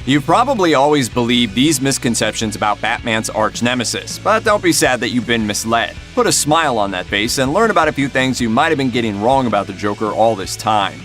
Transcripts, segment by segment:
You've probably always believed these misconceptions about Batman's arch-nemesis, but don't be sad that you've been misled. Put a smile on that face and learn about a few things you might have been getting wrong about the Joker all this time.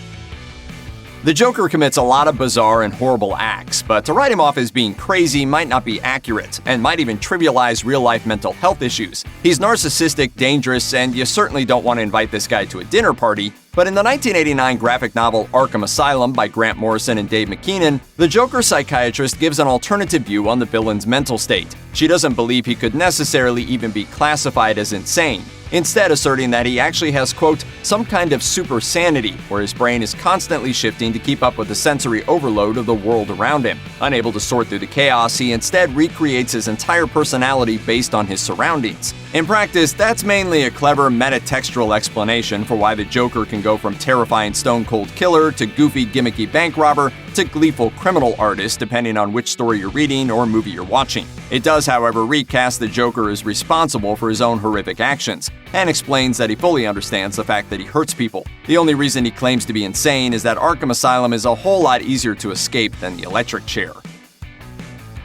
The Joker commits a lot of bizarre and horrible acts, but to write him off as being crazy might not be accurate, and might even trivialize real-life mental health issues. He's narcissistic, dangerous, and you certainly don't want to invite this guy to a dinner party. But in the 1989 graphic novel Arkham Asylum by Grant Morrison and Dave McKean, the Joker psychiatrist gives an alternative view on the villain's mental state. She doesn't believe he could necessarily even be classified as insane, instead asserting that he actually has, quote, some kind of super sanity, where his brain is constantly shifting to keep up with the sensory overload of the world around him. Unable to sort through the chaos, he instead recreates his entire personality based on his surroundings. In practice, that's mainly a clever metatextual explanation for why the Joker can go from terrifying stone-cold killer to goofy gimmicky bank robber to gleeful criminal artist, depending on which story you're reading or movie you're watching. It does, however, recast the Joker as responsible for his own horrific actions, and explains that he fully understands the fact that he hurts people. The only reason he claims to be insane is that Arkham Asylum is a whole lot easier to escape than the electric chair.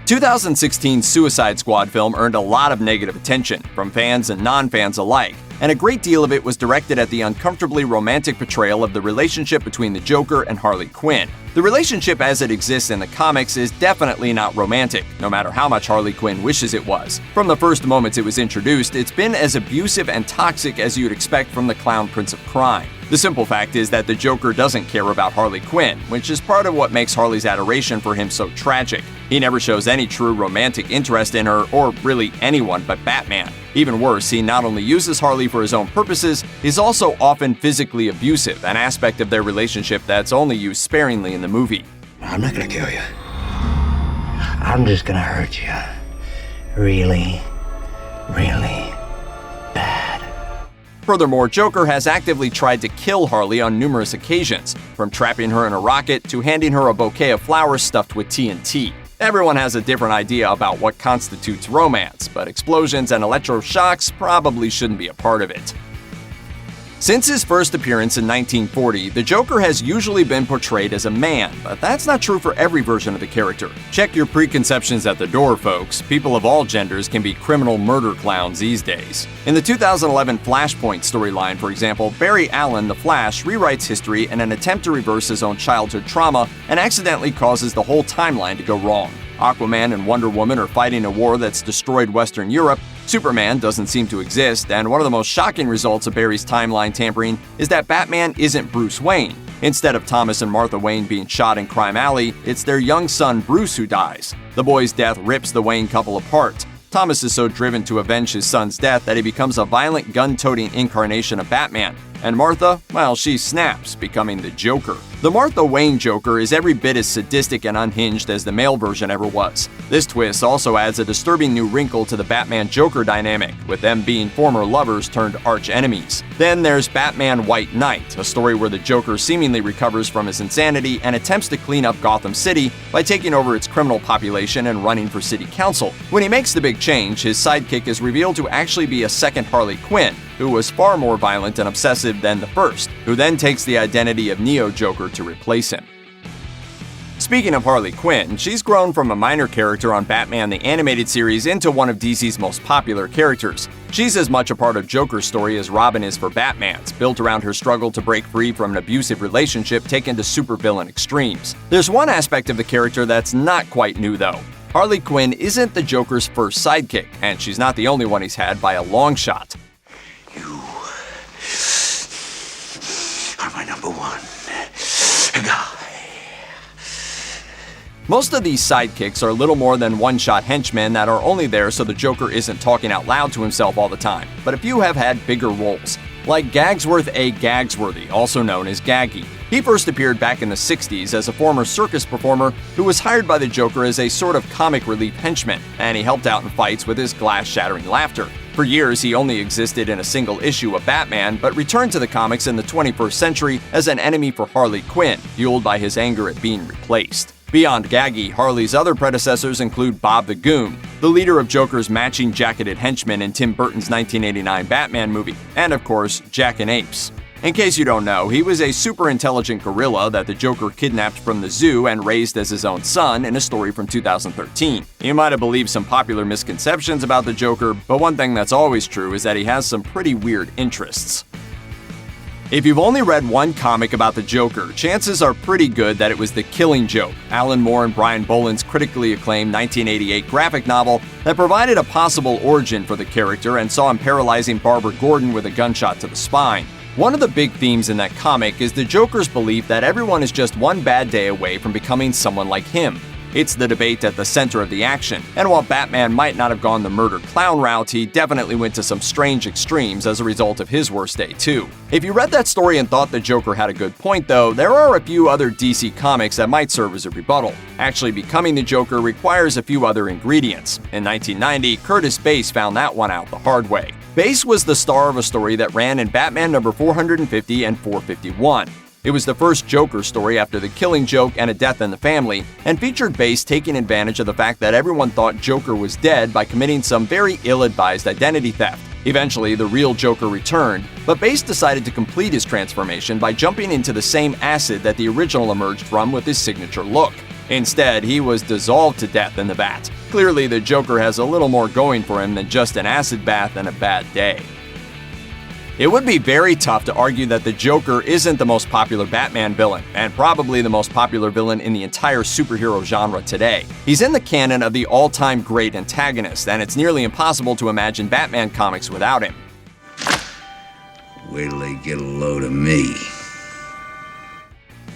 2016's Suicide Squad film earned a lot of negative attention, from fans and non-fans alike, and a great deal of it was directed at the uncomfortably romantic portrayal of the relationship between the Joker and Harley Quinn. The relationship as it exists in the comics is definitely not romantic, no matter how much Harley Quinn wishes it was. From the first moments it was introduced, it's been as abusive and toxic as you'd expect from the clown prince of crime. The simple fact is that the Joker doesn't care about Harley Quinn, which is part of what makes Harley's adoration for him so tragic. He never shows any true romantic interest in her, or really anyone but Batman. Even worse, he not only uses Harley for his own purposes, he's also often physically abusive, an aspect of their relationship that's only used sparingly in the movie. I'm not gonna kill you. I'm just gonna hurt you. Really, really bad. Furthermore, Joker has actively tried to kill Harley on numerous occasions, from trapping her in a rocket to handing her a bouquet of flowers stuffed with TNT. Everyone has a different idea about what constitutes romance, but explosions and electroshocks probably shouldn't be a part of it. Since his first appearance in 1940, the Joker has usually been portrayed as a man, but that's not true for every version of the character. Check your preconceptions at the door, folks. People of all genders can be criminal murder clowns these days. In the 2011 Flashpoint storyline, for example, Barry Allen, the Flash, rewrites history in an attempt to reverse his own childhood trauma and accidentally causes the whole timeline to go wrong. Aquaman and Wonder Woman are fighting a war that's destroyed Western Europe. Superman doesn't seem to exist, and one of the most shocking results of Barry's timeline tampering is that Batman isn't Bruce Wayne. Instead of Thomas and Martha Wayne being shot in Crime Alley, it's their young son Bruce who dies. The boy's death rips the Wayne couple apart. Thomas is so driven to avenge his son's death that he becomes a violent, gun-toting incarnation of Batman. And Martha, well, she snaps, becoming the Joker. The Martha Wayne Joker is every bit as sadistic and unhinged as the male version ever was. This twist also adds a disturbing new wrinkle to the Batman-Joker dynamic, with them being former lovers turned arch-enemies. Then there's Batman White Knight, a story where the Joker seemingly recovers from his insanity and attempts to clean up Gotham City by taking over its criminal population and running for city council. When he makes the big change, his sidekick is revealed to actually be a second Harley Quinn, who was far more violent and obsessive than the first, who then takes the identity of Neo Joker to replace him. Speaking of Harley Quinn, she's grown from a minor character on Batman the Animated Series into one of DC's most popular characters. She's as much a part of Joker's story as Robin is for Batman's, built around her struggle to break free from an abusive relationship taken to supervillain extremes. There's one aspect of the character that's not quite new though. Harley Quinn isn't the Joker's first sidekick, and she's not the only one he's had by a long shot. You are my number one guy. Most of these sidekicks are little more than one-shot henchmen that are only there so the Joker isn't talking out loud to himself all the time, but a few have had bigger roles. Like Gagsworth A. Gagsworthy, also known as Gaggy. He first appeared back in the 60s as a former circus performer who was hired by the Joker as a sort of comic relief henchman, and he helped out in fights with his glass-shattering laughter. For years, he only existed in a single issue of Batman, but returned to the comics in the 21st century as an enemy for Harley Quinn, fueled by his anger at being replaced. Beyond Gaggy, Harley's other predecessors include Bob the Goon, the leader of Joker's matching jacketed henchmen in Tim Burton's 1989 Batman movie, and of course, Jackanapes. In case you don't know, he was a super intelligent gorilla that the Joker kidnapped from the zoo and raised as his own son in a story from 2013. You might have believed some popular misconceptions about the Joker, but one thing that's always true is that he has some pretty weird interests. If you've only read one comic about the Joker, chances are pretty good that it was The Killing Joke, Alan Moore and Brian Boland's critically acclaimed 1988 graphic novel that provided a possible origin for the character and saw him paralyzing Barbara Gordon with a gunshot to the spine. One of the big themes in that comic is the Joker's belief that everyone is just one bad day away from becoming someone like him. It's the debate at the center of the action, and while Batman might not have gone the murder clown route, he definitely went to some strange extremes as a result of his worst day too. If you read that story and thought the Joker had a good point though, there are a few other DC comics that might serve as a rebuttal. Actually becoming the Joker requires a few other ingredients. In 1990, Curtis Bass found that one out the hard way. Bass was the star of a story that ran in Batman number 450 and 451. It was the first Joker story after The Killing Joke and A Death in the Family, and featured Bass taking advantage of the fact that everyone thought Joker was dead by committing some very ill-advised identity theft. Eventually, the real Joker returned, but Bass decided to complete his transformation by jumping into the same acid that the original emerged from with his signature look. Instead, he was dissolved to death in the vat. Clearly, the Joker has a little more going for him than just an acid bath and a bad day. It would be very tough to argue that the Joker isn't the most popular Batman villain, and probably the most popular villain in the entire superhero genre today. He's in the canon of the all-time great antagonist, and it's nearly impossible to imagine Batman comics without him. Wait till they get a load of me.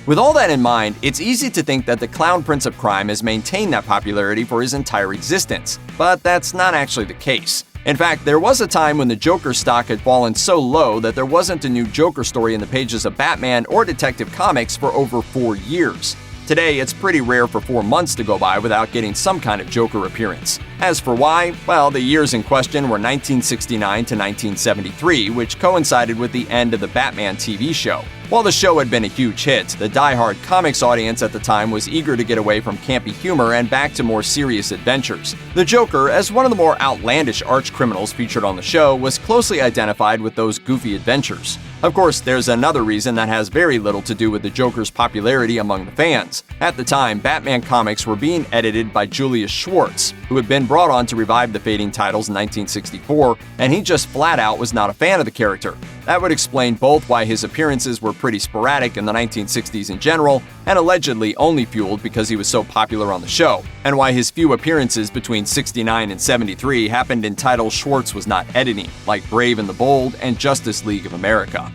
With all that in mind, it's easy to think that the Clown Prince of Crime has maintained that popularity for his entire existence, but that's not actually the case. In fact, there was a time when the Joker stock had fallen so low that there wasn't a new Joker story in the pages of Batman or Detective Comics for over 4 years. Today, it's pretty rare for 4 months to go by without getting some kind of Joker appearance. As for why, well, the years in question were 1969 to 1973, which coincided with the end of the Batman TV show. While the show had been a huge hit, the die-hard comics audience at the time was eager to get away from campy humor and back to more serious adventures. The Joker, as one of the more outlandish arch-criminals featured on the show, was closely identified with those goofy adventures. Of course, there's another reason that has very little to do with the Joker's popularity among the fans. At the time, Batman comics were being edited by Julius Schwartz, who had been brought on to revive the fading titles in 1964, and he just flat out was not a fan of the character. That would explain both why his appearances were pretty sporadic in the 1960s in general, and allegedly only fueled because he was so popular on the show, and why his few appearances between 69 and 73 happened in titles Schwartz was not editing, like Brave and the Bold and Justice League of America.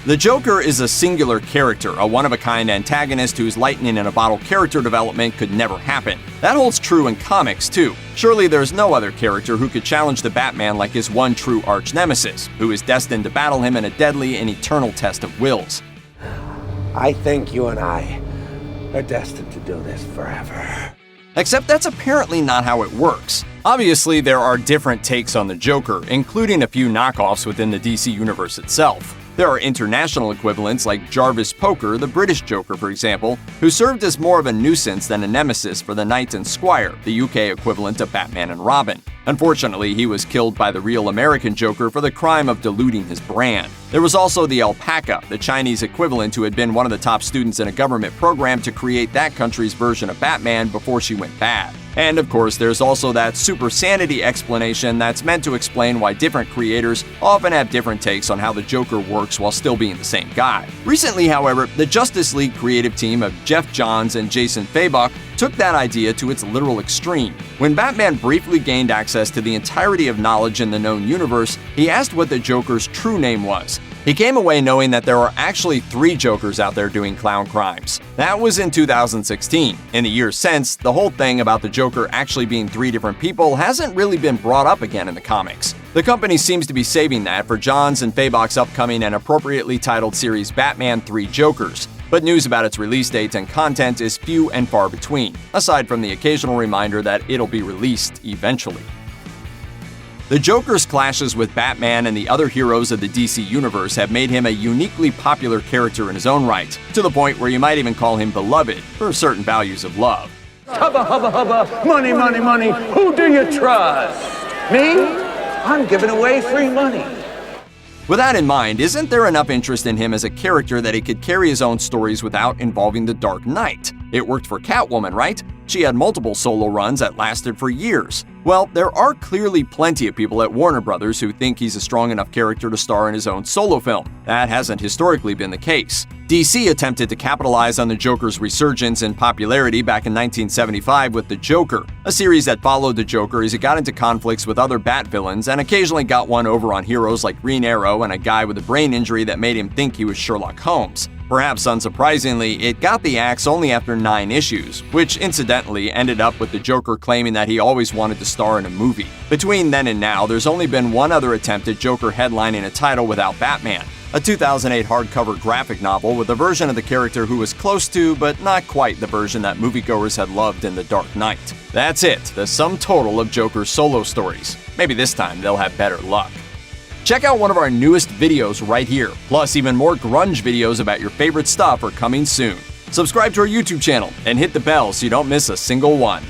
The Joker is a singular character, a one-of-a-kind antagonist whose lightning-in-a-bottle character development could never happen. That holds true in comics, too. Surely there's no other character who could challenge the Batman like his one true arch-nemesis, who is destined to battle him in a deadly and eternal test of wills. I think you and I are destined to do this forever. Except that's apparently not how it works. Obviously, there are different takes on the Joker, including a few knockoffs within the DC universe itself. There are international equivalents like Jarvis Poker, the British Joker for example, who served as more of a nuisance than a nemesis for the Knight and Squire, the UK equivalent of Batman and Robin. Unfortunately, he was killed by the real American Joker for the crime of diluting his brand. There was also the Alpaca, the Chinese equivalent who had been one of the top students in a government program to create that country's version of Batman before she went bad. And of course, there's also that super sanity explanation that's meant to explain why different creators often have different takes on how the Joker works while still being the same guy. Recently, however, the Justice League creative team of Jeff Johns and Jason Fabok took that idea to its literal extreme. When Batman briefly gained access to the entirety of knowledge in the known universe, he asked what the Joker's true name was. He came away knowing that there are actually 3 Jokers out there doing clown crimes. That was in 2016. In the years since, the whole thing about the Joker actually being 3 different people hasn't really been brought up again in the comics. The company seems to be saving that for Johns and Fabok's upcoming and appropriately titled series Batman 3 Jokers. But news about its release dates and content is few and far between, aside from the occasional reminder that it'll be released eventually. The Joker's clashes with Batman and the other heroes of the DC universe have made him a uniquely popular character in his own right, to the point where you might even call him beloved for certain values of love. Hubba, hubba, hubba, money, money, money, who do you trust? Me? I'm giving away free money. With that in mind, isn't there enough interest in him as a character that he could carry his own stories without involving the Dark Knight? It worked for Catwoman, right? She had multiple solo runs that lasted for years. Well, there are clearly plenty of people at Warner Brothers who think he's a strong enough character to star in his own solo film. That hasn't historically been the case. DC attempted to capitalize on the Joker's resurgence in popularity back in 1975 with The Joker, a series that followed the Joker as he got into conflicts with other Bat villains and occasionally got one over on heroes like Green Arrow and a guy with a brain injury that made him think he was Sherlock Holmes. Perhaps unsurprisingly, it got the axe only after 9 issues, which incidentally ended up with the Joker claiming that he always wanted to star in a movie. Between then and now, there's only been one other attempt at Joker headlining a title without Batman, a 2008 hardcover graphic novel with a version of the character who was close to, but not quite the version that moviegoers had loved in The Dark Knight. That's it, the sum total of Joker's solo stories. Maybe this time they'll have better luck. Check out one of our newest videos right here. Plus, even more grunge videos about your favorite stuff are coming soon. Subscribe to our YouTube channel and hit the bell so you don't miss a single one.